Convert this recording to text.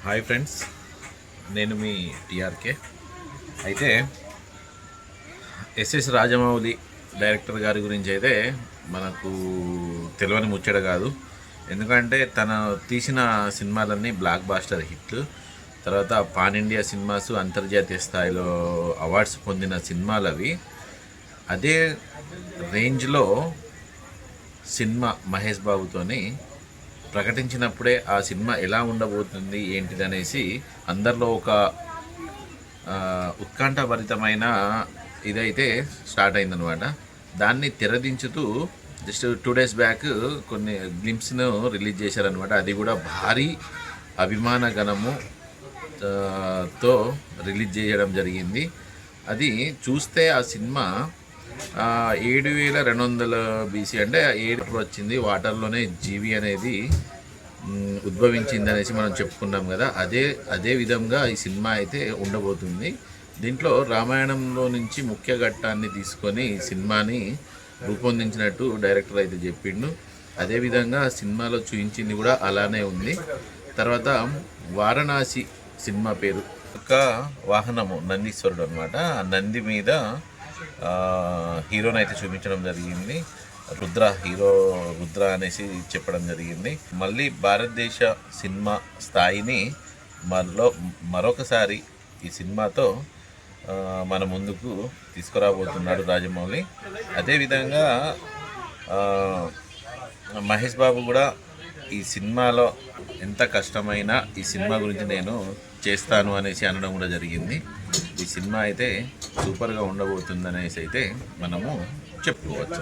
Hi friends, నేను మీ TRK. అయితే SS Rajamouli director గారి గురించి అయితే మనకు తెలియని ముచ్చట కాదు. ఎందుకంటే తన తీసిన సినిమాలన్నీ బ్లాక్ బాస్టర్ హిట్లు. తర్వాత పాన్ ఇండియా సినిమాస్ అంతర్జాతీయ స్థాయిలో అవార్డ్స్ పొందిన సినిమాలు అవి. అదే రేంజ్లో సినిమా మహేష్ బాబుతోని ప్రకటించినప్పుడే ఆ సినిమా ఎలా ఉండబోతుంది ఏంటిదనేసి అందరిలో ఒక ఉత్కంఠభరితమైన ఇదైతే స్టార్ట్ అయిందనమాట. దాన్ని తెరదించుతూ జస్ట్ 2 days బ్యాక్ కొన్ని గ్లింప్స్ను రిలీజ్ చేశారనమాట. అది కూడా భారీ అభిమాన గణము తో రిలీజ్ చేయడం జరిగింది. అది చూస్తే ఆ సినిమా 7200 BC అంటే 7 వచ్చింది. వాటర్లోనే జీవి అనేది ఉద్భవించింది అనేసి మనం చెప్పుకున్నాం కదా. అదే విధంగా ఈ సినిమా అయితే ఉండబోతుంది. దీంట్లో రామాయణంలో నుంచి ముఖ్య ఘట్టాన్ని తీసుకొని ఈ సినిమాని రూపొందించినట్టు డైరెక్టర్ అయితే చెప్పిండు. అదేవిధంగా సినిమాలో చూపించింది కూడా అలానే ఉంది. తర్వాత వారణాసి సినిమా పేరు ఒక వాహనము నందీశ్వరుడు అనమాట. ఆ నంది మీద హీరోని అయితే చూపించడం జరిగింది. రుద్ర అనేసి చెప్పడం జరిగింది. మళ్ళీ భారతదేశ సినిమా స్థాయిని మరొకసారి ఈ సినిమాతో మన ముందుకు తీసుకురాబోతున్నాడు రాజమౌళి. అదేవిధంగా మహేష్ బాబు కూడా ఈ సినిమాలో ఎంత కష్టమైనా ఈ సినిమా గురించి నేను చేస్తాను అనేసి అనడం కూడా జరిగింది. ఈ సినిమా అయితే సూపర్గా ఉండబోతుంది అనేసి అయితే మనము చెప్పుకోవచ్చు.